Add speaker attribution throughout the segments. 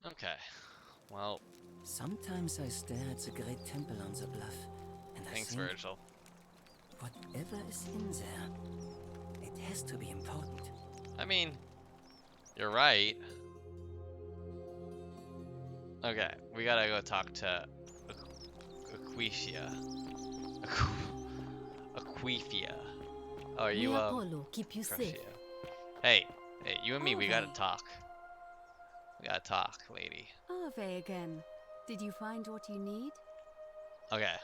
Speaker 1: Okay. Well,
Speaker 2: Sometimes I stare at the great temple on the bluff, and I
Speaker 1: thanks,
Speaker 2: think,
Speaker 1: Virgil.
Speaker 2: whatever is in there, it has to be important.
Speaker 1: I mean, you're right. Okay, we gotta go talk to Aquifia. Aquifia. Oh, are
Speaker 3: May
Speaker 1: you,
Speaker 3: Apollo keep you safe.
Speaker 1: Crucio? Hey, you and me, we gotta
Speaker 3: Ave.
Speaker 1: talk. We gotta talk, lady.
Speaker 3: Ave again. Did you find what you need?
Speaker 1: Okay,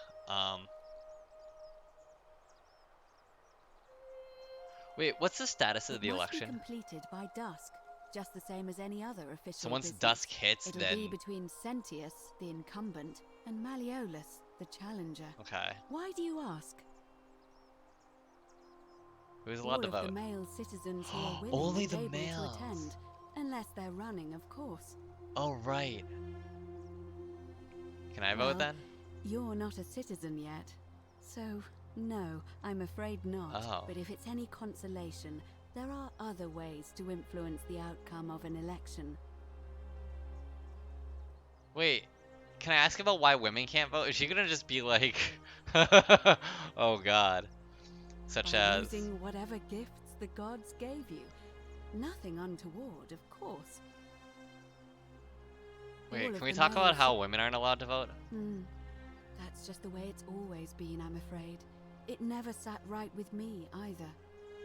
Speaker 1: wait, what's the status of
Speaker 3: It
Speaker 1: the
Speaker 3: must be
Speaker 1: election?
Speaker 3: completed by dusk, just the same as any other
Speaker 1: So
Speaker 3: official
Speaker 1: once
Speaker 3: business.
Speaker 1: dusk hits,
Speaker 3: It'll
Speaker 1: then...
Speaker 3: be between Sentius, the incumbent, and Malleolus, the challenger.
Speaker 1: Okay.
Speaker 3: Why do you ask?
Speaker 1: Who's allowed
Speaker 3: All
Speaker 1: to
Speaker 3: of the
Speaker 1: vote?
Speaker 3: male citizens who are willing
Speaker 1: Only
Speaker 3: and
Speaker 1: the
Speaker 3: able to
Speaker 1: males.
Speaker 3: attend, unless they're running, of course.
Speaker 1: Oh, right. Can I vote
Speaker 3: Well,
Speaker 1: then?
Speaker 3: you're not a citizen yet, so no, I'm afraid not.
Speaker 1: Oh.
Speaker 3: But if it's any consolation, there are other ways to influence the outcome of an election.
Speaker 1: Wait, can I ask about why women can't vote? Is she gonna just be like... Oh god. Such
Speaker 3: By
Speaker 1: as...
Speaker 3: using whatever gifts the gods gave you. Nothing untoward, of course. All
Speaker 1: Wait,
Speaker 3: of
Speaker 1: can we
Speaker 3: the
Speaker 1: talk about
Speaker 3: males-
Speaker 1: how women aren't allowed to vote?
Speaker 3: That's just the way it's always been, I'm afraid. It never sat right with me, either.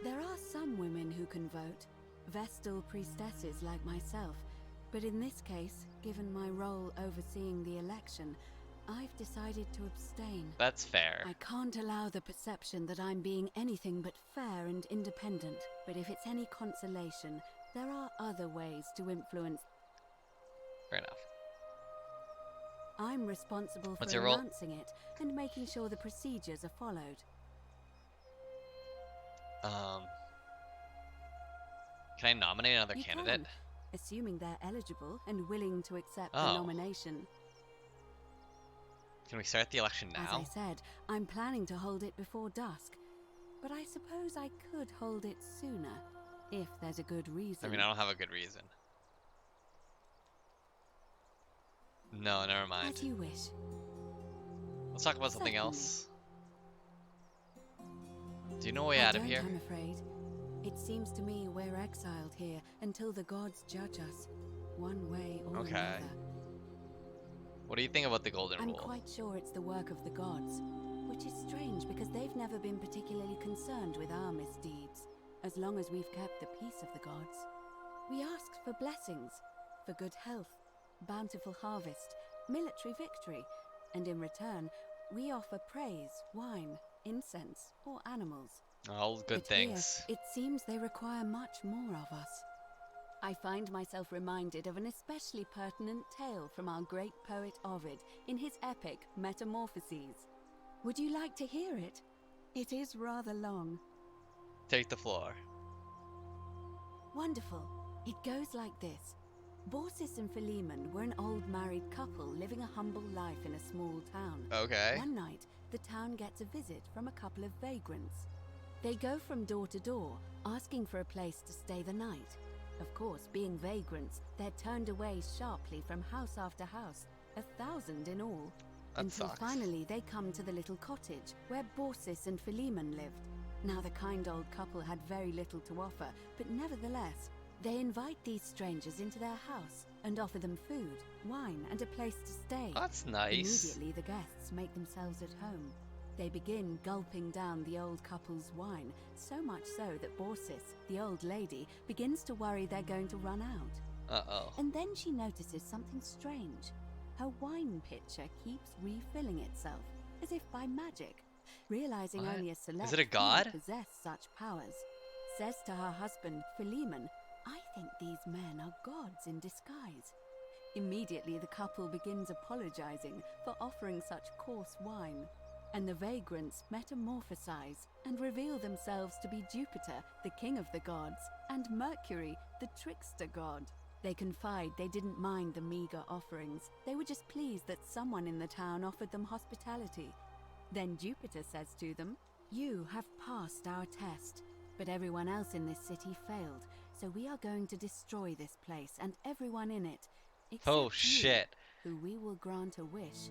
Speaker 3: There are some women who can vote, Vestal priestesses like myself, but in this case, given my role overseeing the election, I've decided to abstain.
Speaker 1: That's fair.
Speaker 3: I can't allow the perception that I'm being anything but fair and independent, but if it's any consolation, there are other ways to influence.
Speaker 1: Fair enough.
Speaker 3: I'm responsible
Speaker 1: What's
Speaker 3: for
Speaker 1: your role?
Speaker 3: announcing it and making sure the procedures are followed.
Speaker 1: Can I nominate another
Speaker 3: You
Speaker 1: candidate?
Speaker 3: can, assuming they're eligible and willing to accept the
Speaker 1: Oh.
Speaker 3: nomination.
Speaker 1: Can we start the election
Speaker 3: As
Speaker 1: now?
Speaker 3: I said, I'm planning to hold it before dusk, but I suppose I could hold it sooner, if there's a good reason.
Speaker 1: I mean, I don't have a good reason. No, never mind.
Speaker 3: As you wish.
Speaker 1: Let's talk about something
Speaker 3: Certainly.
Speaker 1: else. Do you know a way
Speaker 3: I
Speaker 1: out of
Speaker 3: don't,
Speaker 1: here?
Speaker 3: I'm afraid. It seems to me we're exiled here until the gods judge us, one way or
Speaker 1: Okay.
Speaker 3: another.
Speaker 1: What do you think about the Golden
Speaker 3: I'm
Speaker 1: Rule?
Speaker 3: quite sure it's the work of the gods, which is strange because they've never been particularly concerned with our misdeeds, as long as we've kept the peace of the gods. We asked for blessings, for good health, bountiful harvest, military victory, and in return, we offer praise, wine, incense, or animals.
Speaker 1: All good
Speaker 3: But
Speaker 1: things.
Speaker 3: here, it seems they require much more of us. I find myself reminded of an especially pertinent tale from our great poet Ovid in his epic Metamorphoses. Would you like to hear it? It is rather long.
Speaker 1: Take the floor.
Speaker 3: Wonderful. It goes like this. Baucis and Philemon were an old married couple living a humble life in a small town.
Speaker 1: Okay.
Speaker 3: One night, the town gets a visit from a couple of vagrants. They go from door to door, asking for a place to stay the night. Of course, being vagrants, they're turned away sharply from house after house, 1,000 in all.
Speaker 1: That
Speaker 3: until
Speaker 1: sucks.
Speaker 3: finally they come to the little cottage where Baucis and Philemon lived. Now the kind old couple had very little to offer, but nevertheless, they invite these strangers into their house and offer them food, wine, and a place to stay.
Speaker 1: That's nice.
Speaker 3: Immediately the guests make themselves at home. They begin gulping down the old couple's wine, so much so that Baucis, the old lady, begins to worry they're going to run out.
Speaker 1: Uh-oh.
Speaker 3: And then she notices something strange. Her wine pitcher keeps refilling itself, as if by magic. Realizing
Speaker 1: What?
Speaker 3: only a select
Speaker 1: Is it a
Speaker 3: few
Speaker 1: god?
Speaker 3: possess such powers, says to her husband, Philemon, "I think these men are gods in disguise." Immediately the couple begins apologizing for offering such coarse wine, and the vagrants metamorphosize and reveal themselves to be Jupiter, the king of the gods, and Mercury, the trickster god. They confide they didn't mind the meager offerings. They were just pleased that someone in the town offered them hospitality. Then Jupiter says to them, "You have passed our test, but everyone else in this city failed, so we are going to destroy this place and everyone in it. except
Speaker 1: Oh
Speaker 3: you,
Speaker 1: shit.
Speaker 3: who we will grant a wish.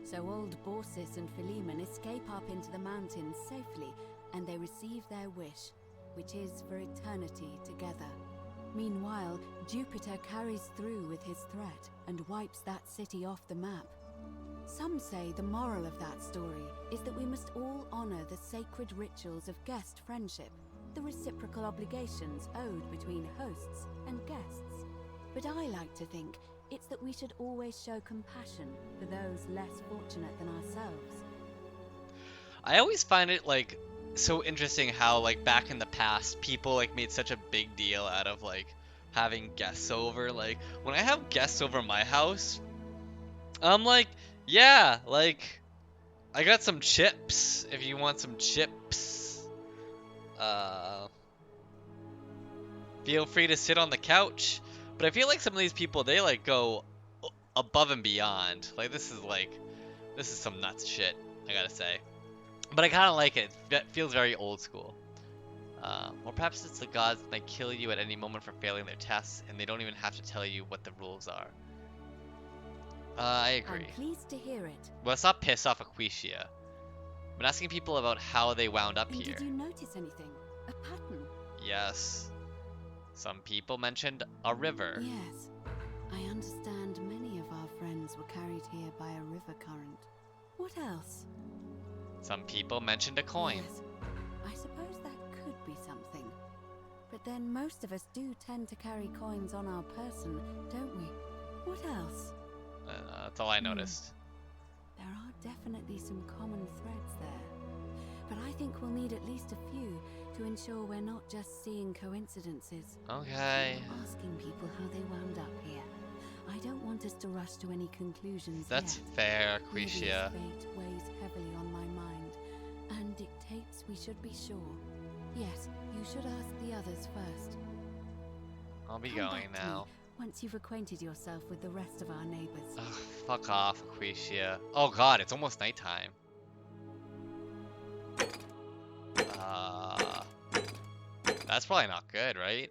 Speaker 3: So old Baucis and Philemon escape up into the mountains safely, and they receive their wish, which is for eternity together. Meanwhile, Jupiter carries through with his threat and wipes that city off the map. Some say the moral of that story is that we must all honor the sacred rituals of guest friendship, the reciprocal obligations owed between hosts and guests. But I like to think it's that we should always show compassion for those less fortunate than ourselves.
Speaker 1: I always find it like so interesting how like back in the past people like made such a big deal out of like having guests over. Like when I have guests over my house, I'm like, yeah, like I got some chips if you want some chips. Feel free to sit on the couch. But I feel like some of these people, they like go above and beyond. Like this is some nuts shit, I gotta say. But I kind of like it. It feels very old school. Or perhaps it's the gods that may kill you at any moment for failing their tests, and they don't even have to tell you what the rules are. I agree.
Speaker 3: I'm pleased to hear it.
Speaker 1: Well, let's not piss off Aquatia. I've been asking people about how they wound up
Speaker 3: And
Speaker 1: here.
Speaker 3: did you notice anything? A pattern?
Speaker 1: Yes. Some people mentioned a river.
Speaker 3: Yes. I understand many of our friends were carried here by a river current. What else?
Speaker 1: Some people mentioned a coin.
Speaker 3: Yes. I suppose that could be something. But then most of us do tend to carry coins on our person, don't we? What else?
Speaker 1: That's all I noticed.
Speaker 3: There are definitely some common threads there. But I think we'll need at least a few to ensure we're not just seeing coincidences.
Speaker 1: Okay.
Speaker 3: Asking people how they wound up here. I don't want us to rush to any conclusions
Speaker 1: That's
Speaker 3: yet.
Speaker 1: fair,
Speaker 3: Lydia's
Speaker 1: Aquatia.
Speaker 3: fate weighs heavily on my mind, and dictates we should be sure. Yes, you should ask the others first.
Speaker 1: I'll be
Speaker 3: Come
Speaker 1: going
Speaker 3: back to
Speaker 1: now.
Speaker 3: me once you've acquainted yourself with the rest of our neighbors.
Speaker 1: Ugh, fuck off, Aquatia. Oh god, it's almost nighttime. That's probably not good, right?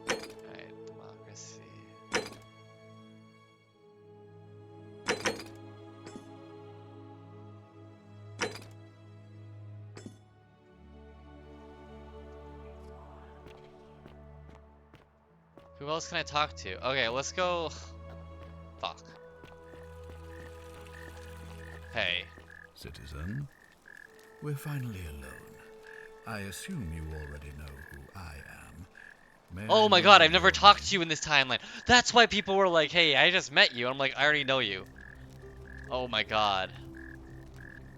Speaker 1: Alright, democracy. Who else can I talk to? Okay, let's go. Fuck. Hey.
Speaker 4: Citizen, we're finally alone. I assume you already know who I am. May
Speaker 1: Oh
Speaker 4: I
Speaker 1: my
Speaker 4: know
Speaker 1: god, I've never
Speaker 4: your
Speaker 1: talked to
Speaker 4: name?
Speaker 1: you in this timeline. That's why people were like, hey, I just met you. I'm like, I already know you. Oh my god.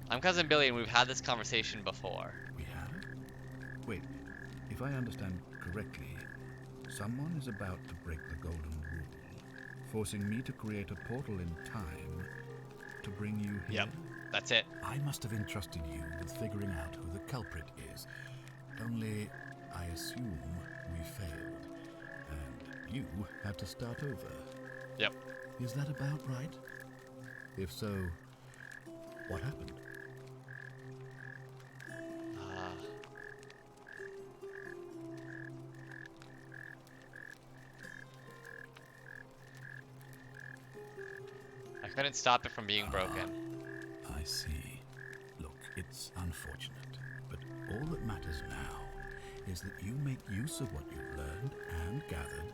Speaker 1: I'm Cousin Billy and we've had this conversation before.
Speaker 4: We have? Wait, if I understand correctly, someone is about to break the golden rule, forcing me to create a portal in time to bring you here.
Speaker 1: Yep, that's it.
Speaker 4: I must have entrusted you with figuring out who the culprit is. Only, I assume we failed. And you had to start over.
Speaker 1: Yep.
Speaker 4: Is that about right? If so, what happened?
Speaker 1: I couldn't stop it from being broken.
Speaker 4: I see. Look, it's unfortunate, but all that matters now is that you make use of what you've learned and gathered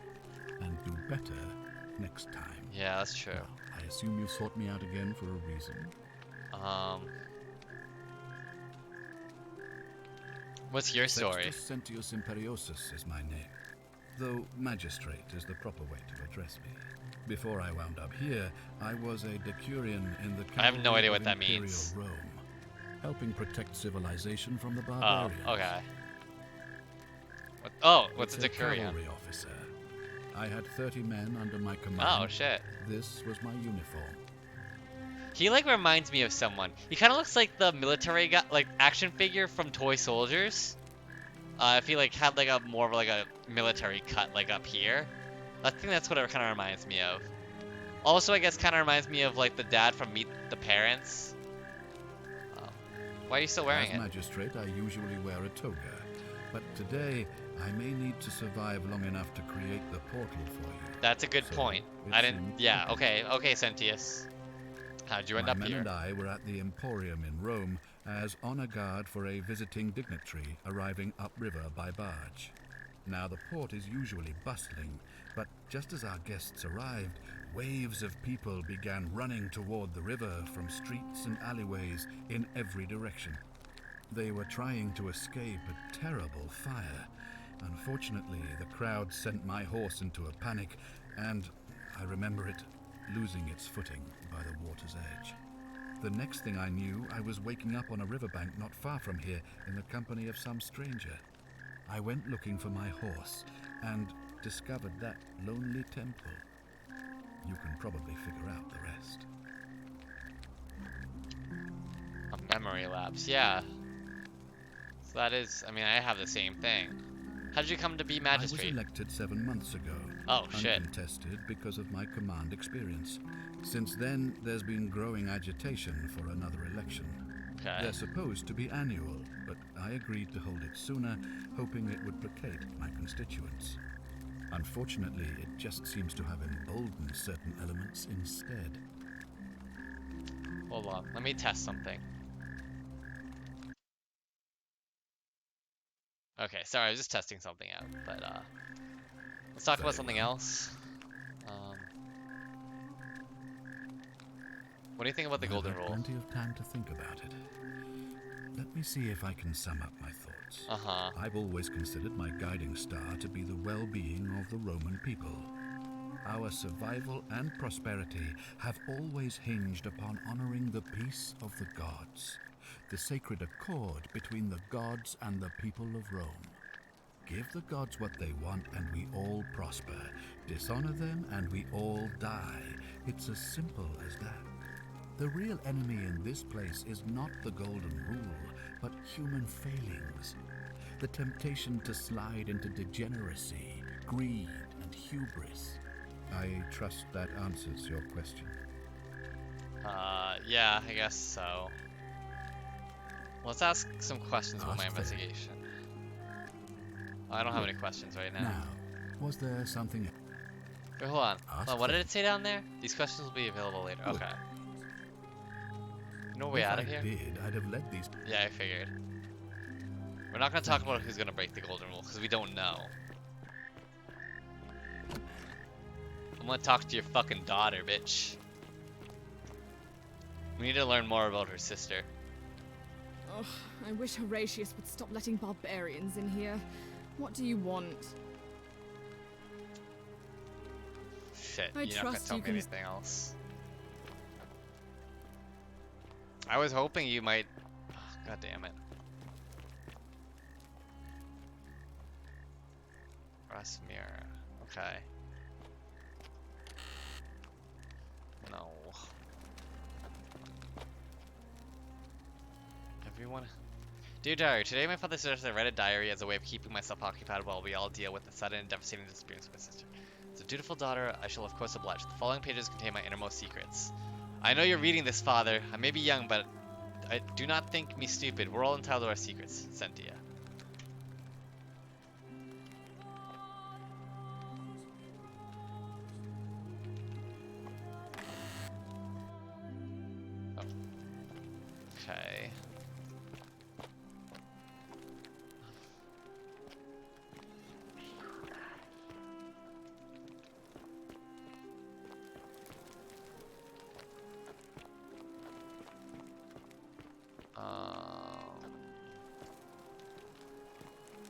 Speaker 4: and do better next time.
Speaker 1: Yeah, that's true.
Speaker 4: Now, I assume you sought me out again for a reason.
Speaker 1: What's your story?
Speaker 4: Sextus Sentius Imperiosus is my name, though magistrate is the proper way to address me. Before I wound up here, I was a decurion in the
Speaker 1: I have no
Speaker 4: cavalry
Speaker 1: idea
Speaker 4: of
Speaker 1: what that
Speaker 4: Imperial
Speaker 1: means.
Speaker 4: Rome, helping protect civilization from the
Speaker 1: Oh,
Speaker 4: barbarians.
Speaker 1: okay. What, oh, what's
Speaker 4: It's
Speaker 1: a decurion?
Speaker 4: cavalry officer. I had 30 men under my command.
Speaker 1: Oh, shit.
Speaker 4: This was my uniform.
Speaker 1: He like reminds me of someone. He kind of looks like the military guy, like action figure from Toy Soldiers. If he like had like a more of like a military cut like up here. I think that's what it kind of reminds me of. Also, I guess kind of reminds me of like the dad from Meet the Parents. Why are you still wearing
Speaker 4: As
Speaker 1: it?
Speaker 4: magistrate, I usually wear a toga, But today, I may need to survive long enough to create the portal for you.
Speaker 1: That's a good
Speaker 4: So,
Speaker 1: point.
Speaker 4: it
Speaker 1: I didn't.
Speaker 4: seemed
Speaker 1: Yeah.
Speaker 4: okay.
Speaker 1: Okay, Sentius. How'd you end
Speaker 4: My
Speaker 1: up
Speaker 4: men
Speaker 1: here?
Speaker 4: and I were at the Emporium in Rome as honor guard for a visiting dignitary arriving upriver by barge. Now, the port is usually bustling, but just as our guests arrived, waves of people began running toward the river from streets and alleyways in every direction. They were trying to escape a terrible fire. Unfortunately, the crowd sent my horse into a panic, and I remember it losing its footing by the water's edge. The next thing I knew, I was waking up on a riverbank not far from here in the company of some stranger. I went looking for my horse and discovered that lonely temple. You can probably figure out the rest.
Speaker 1: A memory lapse. Yeah. So that is. I mean, I have the same thing. How did you come to be
Speaker 4: I was
Speaker 1: magistrate?
Speaker 4: elected 7 months ago.
Speaker 1: Oh, shit.
Speaker 4: Uncontested because of my command experience. Since then, there's been growing agitation for another election.
Speaker 1: Okay.
Speaker 4: They're supposed to be annual, but I agreed to hold it sooner, hoping it would placate my constituents. Unfortunately, it just seems to have emboldened certain elements instead.
Speaker 1: Hold on. Let me test something. Okay, sorry, I was just testing something out, but let's talk about
Speaker 4: Very
Speaker 1: something
Speaker 4: well.
Speaker 1: else. What do you think about the
Speaker 4: I've
Speaker 1: golden
Speaker 4: had
Speaker 1: rule?
Speaker 4: plenty of time to think about it. Let me see if I can sum up my thoughts.
Speaker 1: Uh-huh.
Speaker 4: I've always considered my guiding star to be the well-being of the Roman people. Our survival and prosperity have always hinged upon honoring the peace of the gods, the sacred accord between the gods and the people of Rome. Give the gods what they want and we all prosper. Dishonor them and we all die. It's as simple as that. The real enemy in this place is not the golden rule, but human failings. The temptation to slide into degeneracy, greed, and hubris. I trust that answers your question.
Speaker 1: Yeah, I guess so. Let's ask some questions about my
Speaker 4: Ask away.
Speaker 1: investigation. I don't have any questions right now.
Speaker 4: Now, was there something
Speaker 1: Wait, hold on.
Speaker 4: Ask
Speaker 1: Hold on, what did
Speaker 4: away.
Speaker 1: it say down there? These questions will be available later.
Speaker 4: Good.
Speaker 1: Okay. No way
Speaker 4: if
Speaker 1: out
Speaker 4: I
Speaker 1: of here?
Speaker 4: did, I'd have led these.
Speaker 1: Yeah, I figured. We're not gonna talk about who's gonna break the golden rule, because we don't know. I'm gonna talk to your fucking daughter, bitch. We need to learn more about her sister.
Speaker 5: Ugh, I wish Horatius would stop letting barbarians in here. What do you want?
Speaker 1: Shit,
Speaker 5: I
Speaker 1: you're not gonna
Speaker 5: trust
Speaker 1: tell
Speaker 5: you
Speaker 1: me
Speaker 5: can-
Speaker 1: anything else. I was hoping you might... Oh, God damn it. Rasmir. Okay. No. Everyone... Dear Diary, today my father suggested I write a diary as a way of keeping myself occupied while we all deal with the sudden and devastating disappearance of my sister. As a dutiful daughter, I shall of course oblige. The following pages contain my innermost secrets. I know you're reading this, Father. I may be young, but do not think me stupid. We're all entitled to our secrets. Sentia. Oh. Okay.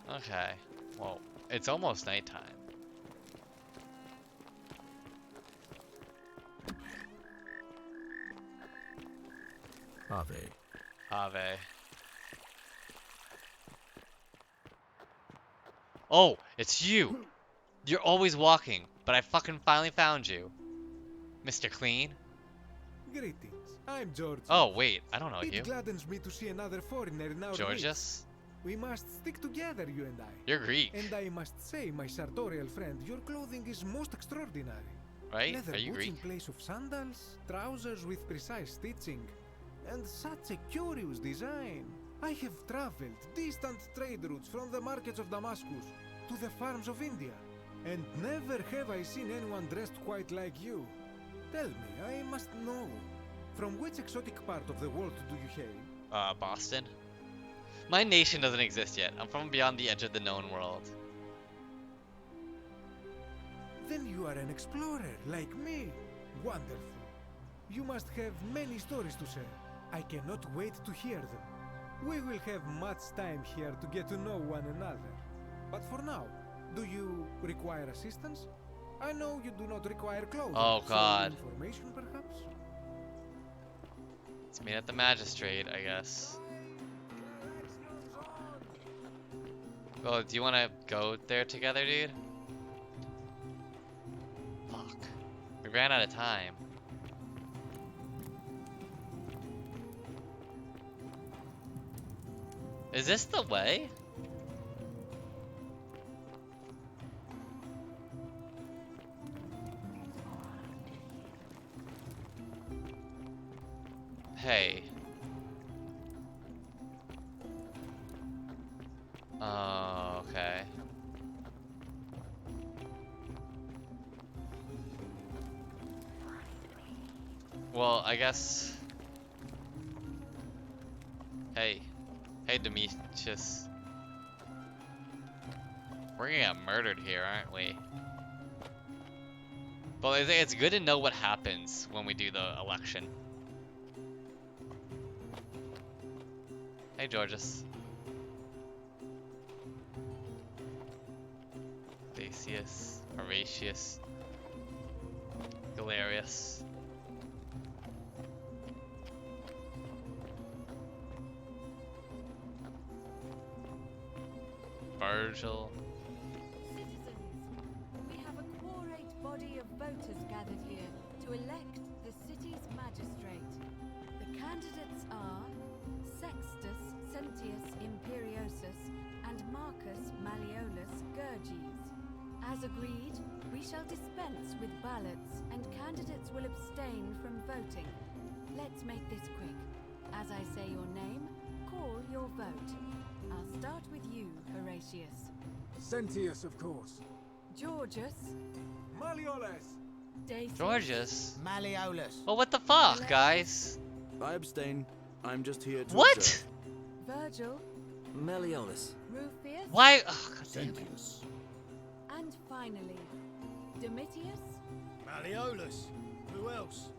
Speaker 1: Okay. Well, it's almost nighttime.
Speaker 4: Ave.
Speaker 1: Ave. Oh, it's you! You're always walking, but I fucking finally found you. Mr. Clean?
Speaker 6: Greetings. I'm George.
Speaker 1: Oh, wait, I don't know
Speaker 6: It
Speaker 1: you.
Speaker 6: gladdens me to see another foreigner in our midst.
Speaker 1: Georges?
Speaker 6: We must stick together, you and I.
Speaker 1: You're Greek,
Speaker 6: And I must say, my sartorial friend, your clothing is most extraordinary.
Speaker 1: right?
Speaker 6: Leather
Speaker 1: Are you
Speaker 6: boots
Speaker 1: Greek?
Speaker 6: in place of sandals, trousers with precise stitching, and such a curious design. I have traveled distant trade routes from the markets of Damascus to the farms of India, and never have I seen anyone dressed quite like you. Tell me, I must know, from which exotic part of the world do you hail?
Speaker 1: Boston. My nation doesn't exist yet. I'm from beyond the edge of the known world.
Speaker 6: Then you are an explorer, like me. Wonderful. You must have many stories to share. I cannot wait to hear them. We will have much time here to get to know one another. But for now, do you require assistance? I know you do not require clothing.
Speaker 1: Oh God.
Speaker 6: So information, perhaps?
Speaker 1: Let's meet at the magistrate, I guess. Oh, do you want to go there together, dude? Fuck. We ran out of time. Is this the way? Hey. Oh, okay. Well, I guess. Hey. Hey, Demetrius. We're gonna get murdered here, aren't we? Well, I think it's good to know what happens when we do the election. Hey, Georges. Theseus, Horatius, Galerius. Virgil.
Speaker 3: Citizens, we have a quorate body of voters gathered here to elect the city's magistrate. The candidates are Sextus Sentius Imperiosus and Marcus Malleolus Gurges. As agreed, we shall dispense with ballots and candidates will abstain from voting. Let's make this quick. As I say your name, call your vote. I'll start with you, Horatius.
Speaker 6: Sentius, of course.
Speaker 3: Georges.
Speaker 6: Malleolus.
Speaker 3: Decius.
Speaker 1: Georges?
Speaker 2: Malleolus.
Speaker 1: Well, what the fuck, guys?
Speaker 7: I abstain. I'm just here to
Speaker 1: What?
Speaker 7: observe.
Speaker 3: Virgil.
Speaker 2: Malleolus.
Speaker 3: Rufius.
Speaker 1: Why? Oh, God damn it.
Speaker 4: Sentius.
Speaker 3: And finally, Domitius.
Speaker 8: Malleolus. Who else?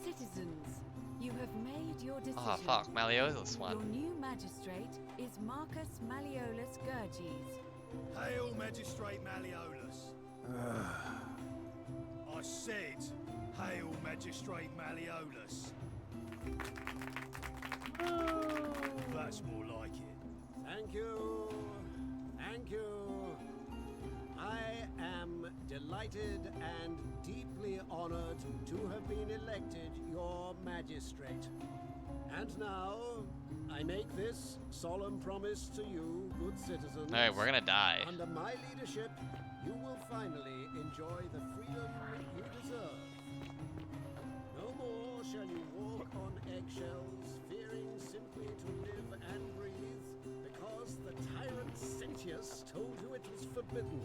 Speaker 3: Citizens, you have made your decision.
Speaker 1: Oh, fuck. Malleolus
Speaker 3: Your
Speaker 1: one.
Speaker 3: new magistrate is Marcus Malleolus Gurges.
Speaker 8: Hail, Magistrate Malleolus. I said, hail, Magistrate Malleolus. That's more like it.
Speaker 9: Thank you. Thank you. I am delighted and deeply honored to have been elected your magistrate. And now, I make this solemn promise to you, good citizens.
Speaker 1: Alright, we're gonna die.
Speaker 9: Under my leadership, you will finally enjoy the freedom you deserve. No more shall you walk on eggshells, fearing simply to live and breathe, because the tyrant Sentius told you it was forbidden.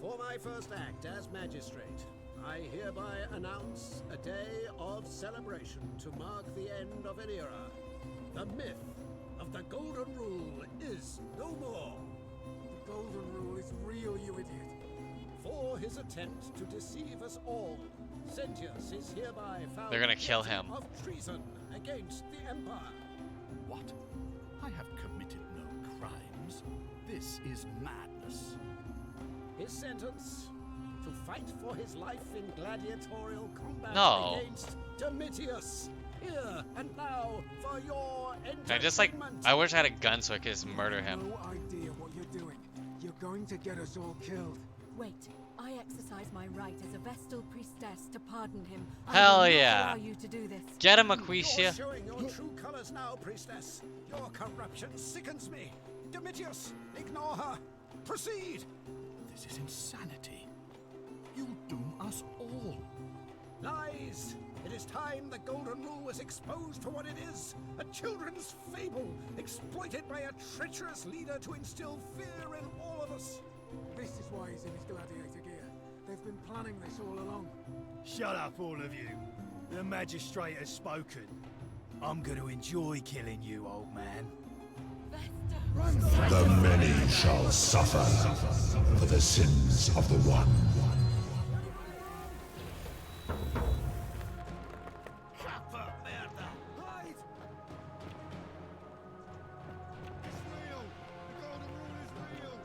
Speaker 9: For my first act as magistrate, I hereby announce a day of celebration to mark the end of an era. The myth of the Golden Rule is no more.
Speaker 6: The Golden Rule is real, you idiot.
Speaker 9: For his attempt to deceive us all, Sentius is hereby found
Speaker 1: They're gonna kill
Speaker 9: guilty
Speaker 1: him.
Speaker 9: of treason against the Empire.
Speaker 4: What? I have committed no crimes. This is madness.
Speaker 9: His sentence: to fight for his life in gladiatorial combat
Speaker 1: No.
Speaker 9: against Domitius. Here and now for your entertainment.
Speaker 1: I just like, I wish I had a gun so I could just murder him.
Speaker 6: No idea what you're doing. You're going to get us all killed.
Speaker 3: Wait, I exercise my right as a Vestal priestess to pardon him.
Speaker 1: Hell
Speaker 3: I will not
Speaker 1: yeah.
Speaker 3: allow you to do this.
Speaker 1: Get him,
Speaker 9: You're
Speaker 1: Aquitia.
Speaker 9: showing your true colors now, priestess. Your corruption sickens me. Domitius, ignore her. Proceed.
Speaker 4: This is insanity. You'll doom us all.
Speaker 9: Lies. It is time the Golden Rule was exposed for what it is, a children's fable, exploited by a treacherous leader to instill fear in all of us.
Speaker 10: This is why he's in his gladiator gear. They've been planning this all along.
Speaker 8: Shut up, all of you. The magistrate has spoken. I'm going to enjoy killing you, old man.
Speaker 11: The many shall suffer for the sins of the one.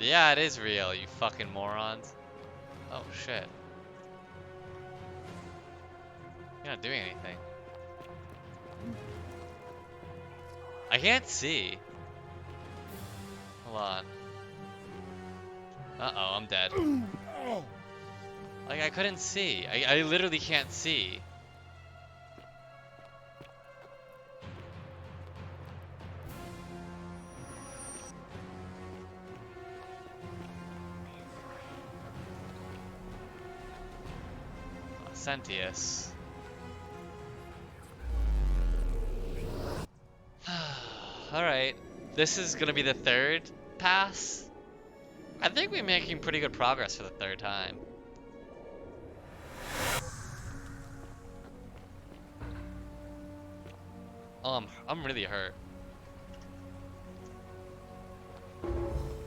Speaker 1: Yeah, it is real, you fucking morons. Oh shit. You're not doing anything. I can't see. Hold on. Uh-oh, I'm dead. Like, I couldn't see. I literally can't see. Sentius. Alright. This is gonna be the third pass. I think we're making pretty good progress for the third time. I'm really hurt.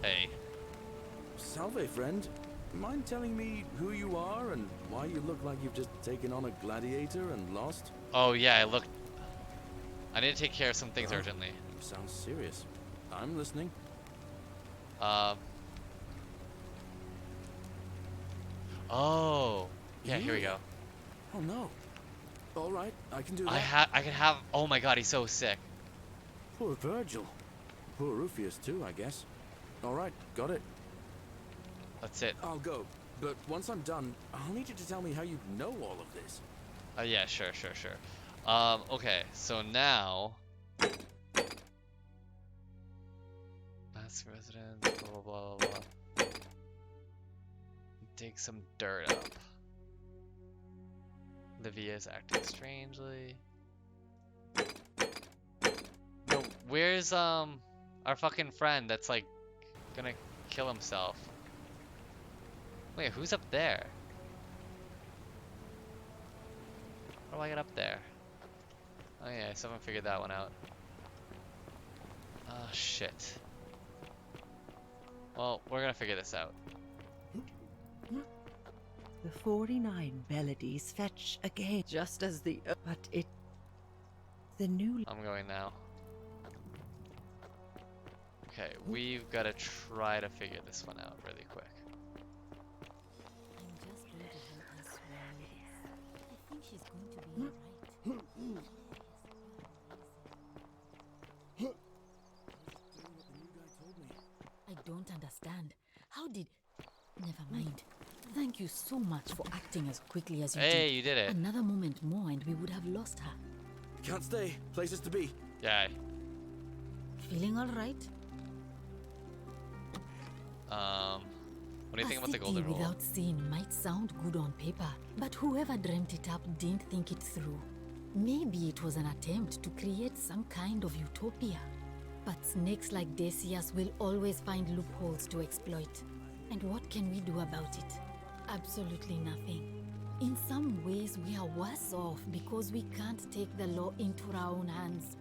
Speaker 1: Hey.
Speaker 7: Salve, friend. Mind telling me who you are and why you look like you've just taken on a gladiator and lost?
Speaker 1: Oh yeah, I need to take care of some things urgently.
Speaker 7: Sounds serious. I'm listening.
Speaker 1: Oh. Yeah, here we go.
Speaker 7: Oh no. All right, I can do that.
Speaker 1: I can have. Oh my God, he's so sick.
Speaker 7: Poor Virgil. Poor Rufius too, I guess. All right, got it.
Speaker 1: That's it.
Speaker 7: I'll go, but once I'm done, I'll need you to tell me how you know all of this.
Speaker 1: Yeah, sure. Okay, so now. That's residence. Blah blah blah blah. Dig some dirt up. Livia's acting strangely. No, where's our fucking friend that's like gonna kill himself? Wait, who's up there? How do I get up there? Oh yeah, I still haven't figured that one out. Oh shit. Well, we're gonna figure this out.
Speaker 12: The 49 melodies fetch again, just as the... but it... the new...
Speaker 1: I'm going now. Okay, we've got to try to figure this one out really quick.
Speaker 3: I'm just going to help her swallow this. I think she's going to be alright. I don't understand. How did... Never mind. Thank you so much for acting as quickly as you did.
Speaker 1: Hey, you did it.
Speaker 3: Another moment more and we would have lost her.
Speaker 7: Can't stay. Places to be.
Speaker 1: Yeah.
Speaker 3: Feeling alright?
Speaker 1: What do you think about the Golden Rule?
Speaker 3: Without sin might sound good on paper, but whoever dreamt it up didn't think it through. Maybe it was an attempt to create some kind of utopia. But snakes like Decius will always find loopholes to exploit. And what can we do about it? Absolutely nothing. In some ways, we are worse off because we can't take the law into our own hands.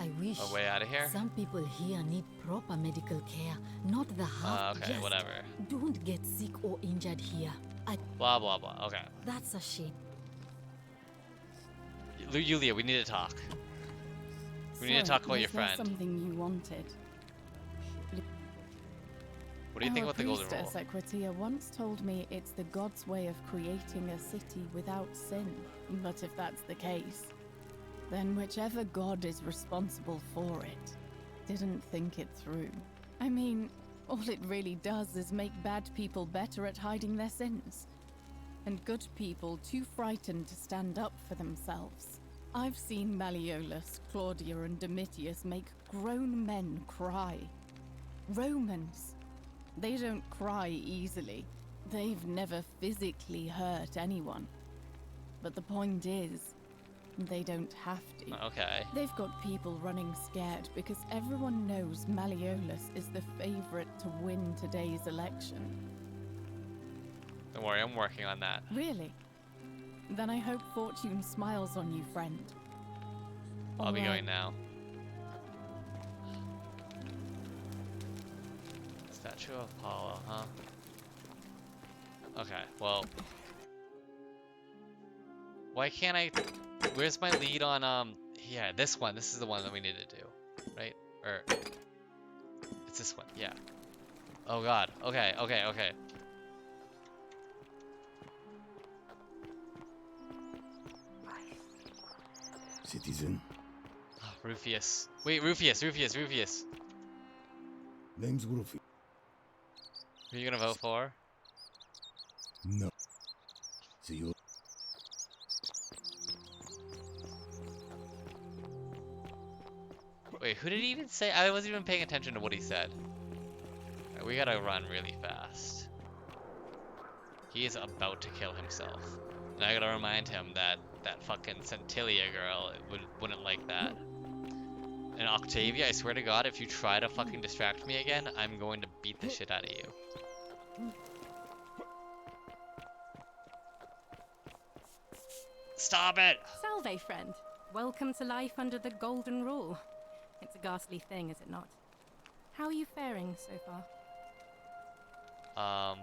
Speaker 3: I wish
Speaker 1: A way out of here?
Speaker 3: some people here need proper medical care, not the half.
Speaker 1: Okay, whatever.
Speaker 3: Don't get sick or injured here.
Speaker 1: Blah blah blah. Okay.
Speaker 3: That's a shame.
Speaker 1: Yulia, we need to talk. We need to talk about your friend.
Speaker 5: Something you wanted.
Speaker 1: What do you think about the Golden Rule?
Speaker 5: Priestess Equitia once told me it's the god's way of creating a city without sin. But if that's the case, then whichever god is responsible for it didn't think it through. I mean, all it really does is make bad people better at hiding their sins, and good people too frightened to stand up for themselves. I've seen Malleolus, Claudia, and Domitius make grown men cry. Romans. They don't cry easily. They've never physically hurt anyone. but the point is, they don't have to.
Speaker 1: Okay.
Speaker 5: They've got people running scared because everyone knows Malleolus is the favorite to win today's election.
Speaker 1: Don't worry, I'm working on that.
Speaker 5: Really? Then I hope fortune smiles on you, friend.
Speaker 1: I'll be
Speaker 5: Alright.
Speaker 1: going now. Statue of Apollo, huh? Okay, well. Why can't I... Where's my lead on, yeah, this one. This is the one that we need to do, right? Or... It's this one, yeah. Oh god, okay.
Speaker 13: Citizen.
Speaker 1: Oh, Rufius. Wait, Rufius.
Speaker 13: Name's Rufi.
Speaker 1: Who are you gonna vote for?
Speaker 13: No. See you.
Speaker 1: Wait, who did he even say? I wasn't even paying attention to what he said. Alright, we gotta run really fast. He is about to kill himself. And I gotta remind him that that fucking Centilia girl wouldn't like that. And Octavia, I swear to God, if you try to fucking distract me again, I'm going to beat the shit out of you. Stop it!
Speaker 14: Salve, friend. Welcome to life under the Golden Rule. It's a ghastly thing, is it not? How are you faring so far?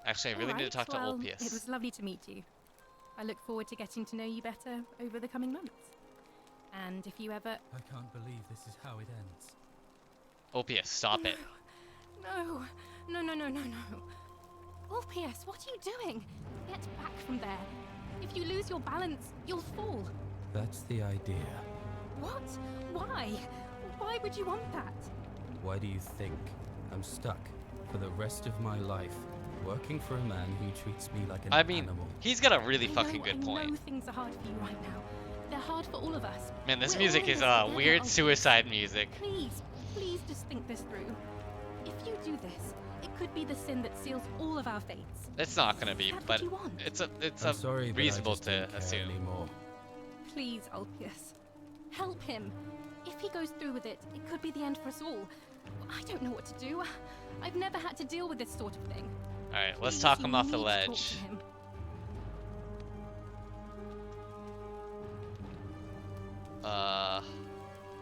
Speaker 1: Actually, I really need to talk to Ulpius.
Speaker 14: It was lovely to meet you. I look forward to getting to know you better over the coming months. And if you ever...
Speaker 15: I can't believe this is how it ends.
Speaker 1: Ulpius, stop it.
Speaker 14: No. Ulpius, what are you doing? Get back from there. If you lose your balance, you'll fall.
Speaker 15: That's the idea.
Speaker 14: What? Why? Why would you want that?
Speaker 15: Why do you think I'm stuck for the rest of my life working for a man who treats me like an animal?
Speaker 1: He's got a really fucking
Speaker 14: I
Speaker 1: good
Speaker 14: know
Speaker 1: point.
Speaker 14: things are hard for you right now. They're hard for all of us.
Speaker 1: Man, this
Speaker 14: We're
Speaker 1: music
Speaker 14: all in
Speaker 1: is
Speaker 14: this together,
Speaker 1: weird
Speaker 14: Ulpius.
Speaker 1: suicide music.
Speaker 14: Please just think this through. If you do this, it could be the sin that seals all of our fates.
Speaker 1: It's not gonna be,
Speaker 14: Is that
Speaker 1: but
Speaker 14: what you want?
Speaker 1: it's
Speaker 15: I'm sorry, but I
Speaker 1: reasonable
Speaker 15: just
Speaker 1: to
Speaker 15: don't care
Speaker 1: assume.
Speaker 15: anymore.
Speaker 14: Please, Ulpius. Help him. If he goes through with it, it could be the end for us all. I don't know what to do. I've never had to deal with this sort of thing.
Speaker 1: Alright, let's
Speaker 14: Please,
Speaker 1: talk
Speaker 14: you
Speaker 1: him off the
Speaker 14: need to talk
Speaker 1: ledge.
Speaker 14: to him.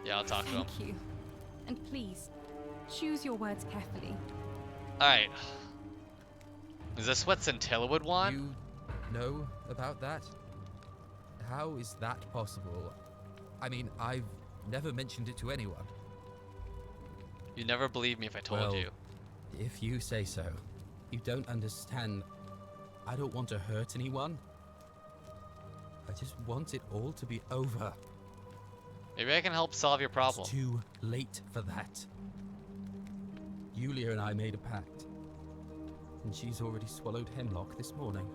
Speaker 1: Yeah, I'll talk to him.
Speaker 14: Thank you. And please, choose your words carefully.
Speaker 1: Alright. Is this what Centilla would want?
Speaker 15: You know about that? How is that possible? I mean, I've never mentioned it to anyone.
Speaker 1: You never believe me if I told
Speaker 15: Well,
Speaker 1: you.
Speaker 15: If you say so. You don't understand. I don't want to hurt anyone. I just want it all to be over.
Speaker 1: Maybe I can help solve your problem.
Speaker 15: It's too late for that. Yulia and I made a pact. And she's already swallowed hemlock this morning.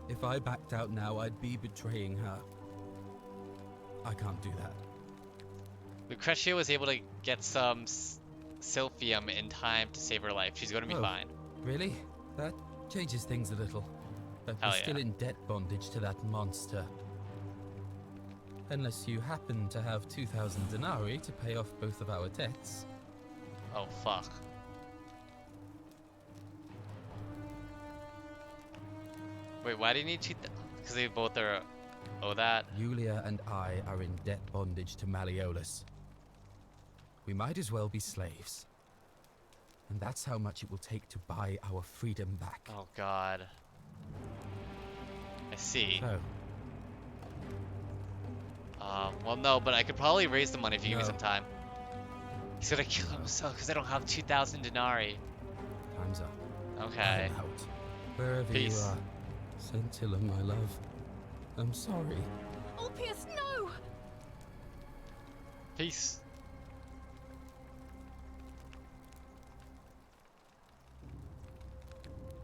Speaker 15: If I backed out now, I'd be betraying her. I can't do that.
Speaker 1: Lucretia was able to get some Silphium in time to save her life. She's going to be
Speaker 15: Oh,
Speaker 1: fine.
Speaker 15: Really? That changes things a little. But
Speaker 1: Hell
Speaker 15: we're still
Speaker 1: yeah.
Speaker 15: in debt bondage to that monster. Unless you happen to have 2,000 denarii to pay off both of our debts.
Speaker 1: Oh, fuck. Wait, why do you need because they both are... Oh, that?
Speaker 15: Yulia and I are in debt bondage to Malleolus. We might as well be slaves. And that's how much it will take to buy our freedom back.
Speaker 1: Oh, God. I see.
Speaker 15: So,
Speaker 1: Well, no, but I could probably raise the money if you give me
Speaker 15: No.
Speaker 1: some time. He's gonna kill himself because I don't have 2,000 denarii.
Speaker 15: time's up.
Speaker 1: Okay.
Speaker 15: I'm out. Wherever
Speaker 1: Peace.
Speaker 15: you are. Scintilla, my love. I'm sorry.
Speaker 14: Ulpius, no!
Speaker 1: Peace.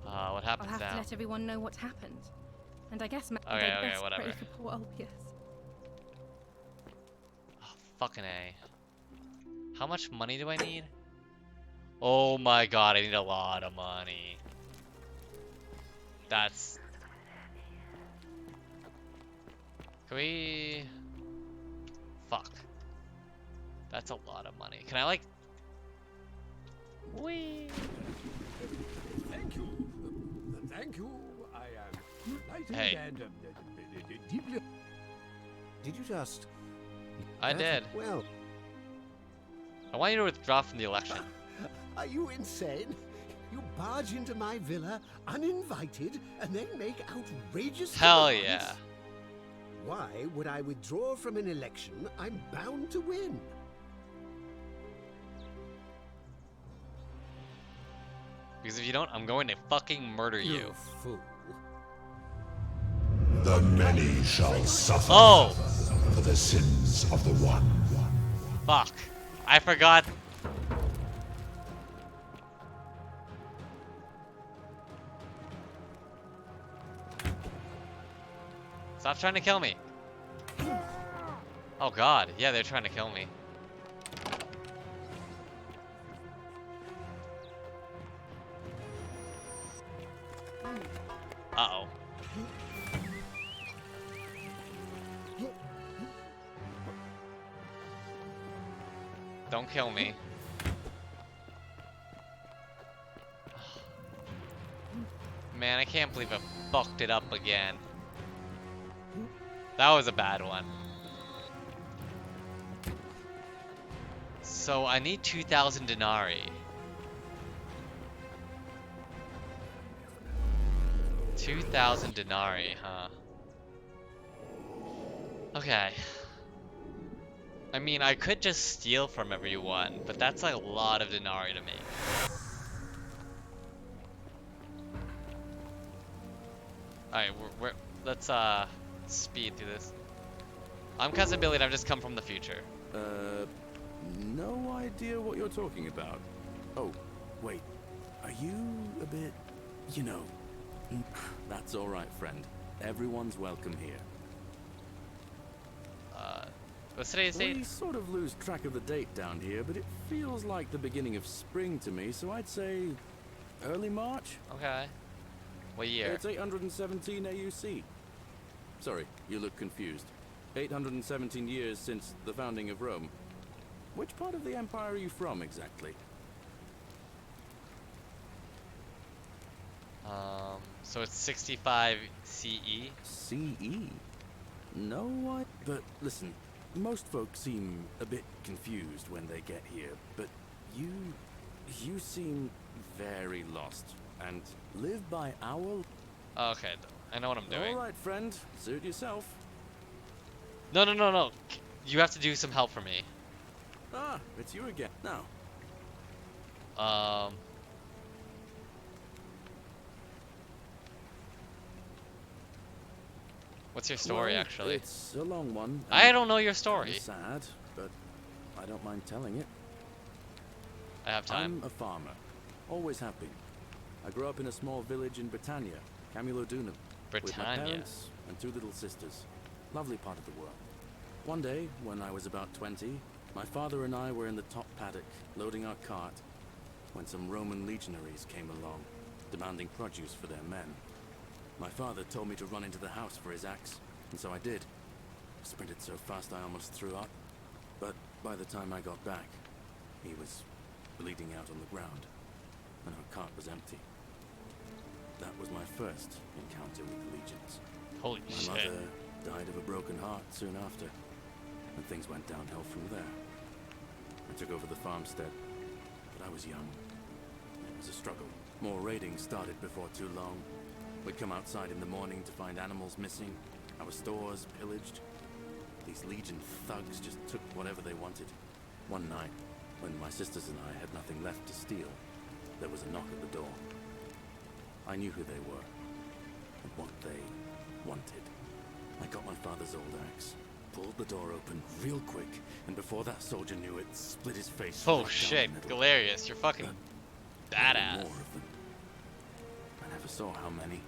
Speaker 1: What
Speaker 14: I'll
Speaker 1: happens
Speaker 14: have to
Speaker 1: now?
Speaker 14: let everyone know what happened. And I guess
Speaker 1: Okay,
Speaker 14: they'd
Speaker 1: okay,
Speaker 14: best
Speaker 1: whatever.
Speaker 14: pray for poor Ulpius.
Speaker 1: Fucking A. How much money do I need? Oh my god, I need a lot of money. That's... Can we... Fuck. That's a lot of money. Can I, like... Whee!
Speaker 16: Thank you. Thank you. I am delighted
Speaker 1: Hey.
Speaker 16: and deeply...
Speaker 9: Did you just...
Speaker 1: I did.
Speaker 9: Well,
Speaker 1: I want you to withdraw from the election.
Speaker 9: are you insane? You barge into my villa uninvited and then make outrageous
Speaker 1: Hell
Speaker 9: demands?
Speaker 1: yeah.
Speaker 9: Why would I withdraw from an election I'm bound to win?
Speaker 1: Because if you don't, I'm going to fucking murder you.
Speaker 9: You fool.
Speaker 11: The many shall suffer
Speaker 1: Oh!
Speaker 11: for the sins of the one.
Speaker 1: Fuck. I forgot. Stop trying to kill me. Oh god, yeah, they're trying to kill me. Uh-oh. Don't kill me. Man, I can't believe I fucked it up again. That was a bad one. So I need 2,000 denarii. 2,000 denarii, huh? Okay. I mean, I could just steal from everyone, but that's like a lot of denarii to make. Alright, let's speed through this. I'm Cousin Billy and I've just come from the future.
Speaker 7: No idea what you're talking about. Oh, wait. Are you a bit, you know... That's alright, friend. Everyone's welcome here.
Speaker 1: What's today's date?
Speaker 7: We sort of lose track of the date down here, but it feels like the beginning of spring to me, so I'd say early March?
Speaker 1: Okay. What year?
Speaker 7: It's 817 AUC. Sorry, you look confused. 817 years since the founding of Rome. Which part of the Empire are you from, exactly?
Speaker 1: So it's 65 CE?
Speaker 7: CE? No, what? But listen, most folks seem a bit confused when they get here, but you seem very lost, and live by our...
Speaker 1: Okay, I know what I'm doing.
Speaker 7: Alright, friend, suit yourself.
Speaker 1: No, no, no, no. You have to do some help for me.
Speaker 7: Ah, it's you again. Now.
Speaker 1: What's your story,
Speaker 7: Well,
Speaker 1: actually?
Speaker 7: It's a long one.
Speaker 1: I don't know your story.
Speaker 7: It's sad, but I don't mind telling it.
Speaker 1: I have time.
Speaker 7: I'm a farmer. Always happy. I grew up in a small village in Britannia, Camulodunum. With my
Speaker 1: Britannia?
Speaker 7: parents and two little sisters. Lovely part of the world. One day, when I was about 20, my father and I were in the top paddock, loading our cart, when some Roman legionaries came along, demanding produce for their men. My father told me to run into the house for his axe, and so I did. Sprinted so fast I almost threw up, but by the time I got back, he was bleeding out on the ground, and our cart was empty. That was my first encounter with the legions.
Speaker 1: Holy shit.
Speaker 7: My mother died of a broken heart soon after, and things went downhill from there. I took over the farmstead, but I was young. It was a struggle. More raiding started before too long. We'd come outside in the morning to find animals missing, our stores pillaged. These legion thugs just took whatever they wanted. One night, when my sisters and I had nothing left to steal, there was a knock at the door. I knew who they were, and what they wanted. I got my father's old axe, pulled the door open real quick, and before that soldier knew it, split his face.
Speaker 1: Oh
Speaker 7: right down
Speaker 1: shit,
Speaker 7: the middle.
Speaker 1: Galerius, you're fucking badass.
Speaker 7: More of them. I never saw how many,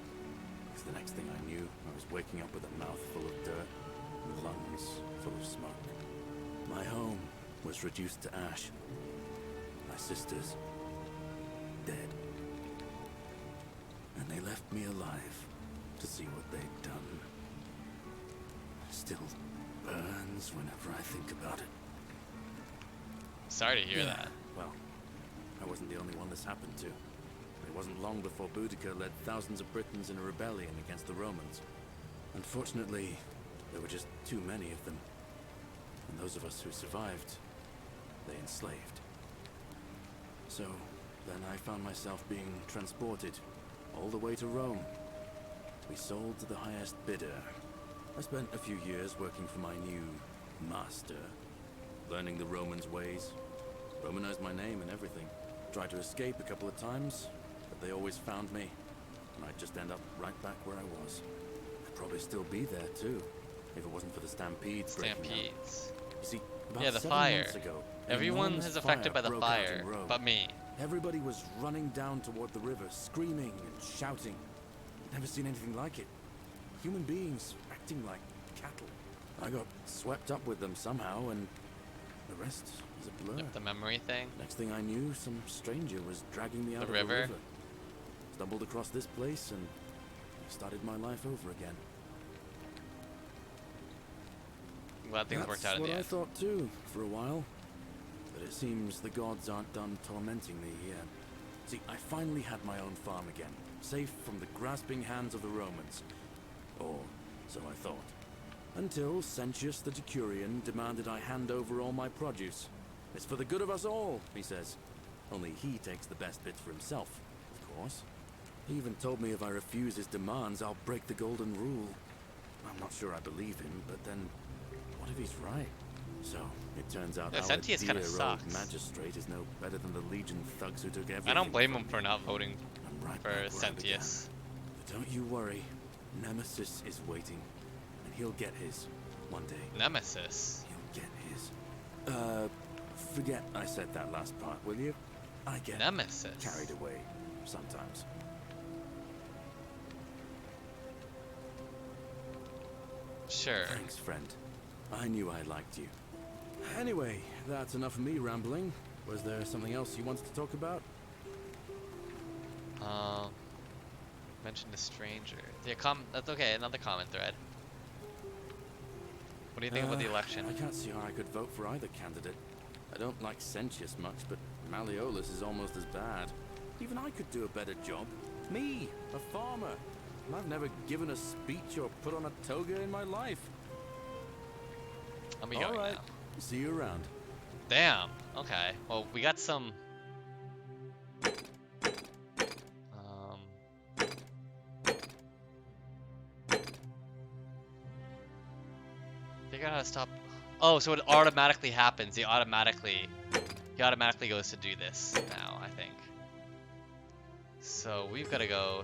Speaker 7: because the next thing I knew, I was waking up with a mouth full of dirt and lungs full of smoke. My home was reduced to ash. My sisters, dead. And they left me alive to see what they'd done. still burns whenever I think about it.
Speaker 1: Sorry to hear that.
Speaker 7: Well, I wasn't the only one this happened to. It wasn't long before Boudica led thousands of Britons in a rebellion against the Romans. Unfortunately, there were just too many of them. And those of us who survived, they enslaved. So, then I found myself being transported all the way to Rome. We sold to the highest bidder. I spent a few years working for my new master, learning the Romans' ways, Romanized my name and everything. Tried to escape a couple of times, but they always found me, and I'd just end up right back where I was. I'd probably still be there too, if it wasn't for the stampedes.
Speaker 1: Stampedes.
Speaker 7: You see, about
Speaker 1: yeah, the
Speaker 7: 7
Speaker 1: fire.
Speaker 7: months ago,
Speaker 1: Everyone is affected by the fire,
Speaker 7: broke out in Rome.
Speaker 1: but me.
Speaker 7: Everybody was running down toward the river, screaming and shouting. Never seen anything like it. Human beings acting like cattle. I got swept up with them somehow, and the rest is a blur.
Speaker 1: The memory thing?
Speaker 7: Next thing I knew, some stranger was dragging me out of
Speaker 1: river?
Speaker 7: the river. Stumbled across this place and started my life over again.
Speaker 1: I'm glad things worked out in the
Speaker 7: That's
Speaker 1: end.
Speaker 7: what I thought too, for a while. But it seems the gods aren't done tormenting me yet. See, I finally had my own farm again, safe from the grasping hands of the Romans. Or so I thought. Until Sentius the Decurion demanded I hand over all my produce. It's for the good of us all, he says. Only he takes the best bits for himself, of course. He even told me if I refuse his demands, I'll break the golden rule. I'm not sure I believe him, but then, what if he's right? So, it turns out
Speaker 1: Yeah,
Speaker 7: our
Speaker 1: Sentius
Speaker 7: dear
Speaker 1: kinda
Speaker 7: old
Speaker 1: sucks.
Speaker 7: magistrate is no better than the Legion thugs who took everything.
Speaker 1: I don't blame
Speaker 7: from
Speaker 1: him for not voting
Speaker 7: right
Speaker 1: for
Speaker 7: back where I
Speaker 1: Sentius.
Speaker 7: But don't you worry, Nemesis is waiting, and he'll get his one day.
Speaker 1: Nemesis?
Speaker 7: He'll get his. Forget I said that last part, will you? I get
Speaker 1: Nemesis.
Speaker 7: carried away sometimes.
Speaker 1: Sure.
Speaker 7: Thanks, friend. I knew I liked you. Anyway, that's enough of me rambling. Was there something else you wanted to talk about?
Speaker 1: Mentioned a stranger. That's okay, another comment thread. What do you think about the election?
Speaker 7: I can't see how I could vote for either candidate. I don't like Sentius much, but Malleolus is almost as bad. Even I could do a better job. Me, a farmer. And I've never given a speech or put on a toga in my life.
Speaker 1: I'll be going now.
Speaker 7: See you around.
Speaker 1: Damn. Okay. Well, we got some. Figure out how to stop. Oh, so it automatically happens. He automatically goes to do this now, I think. So we've got to go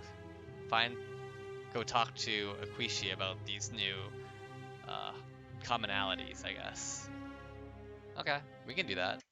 Speaker 1: talk to Aquishi about these new commonalities, I guess. Okay, we can do that.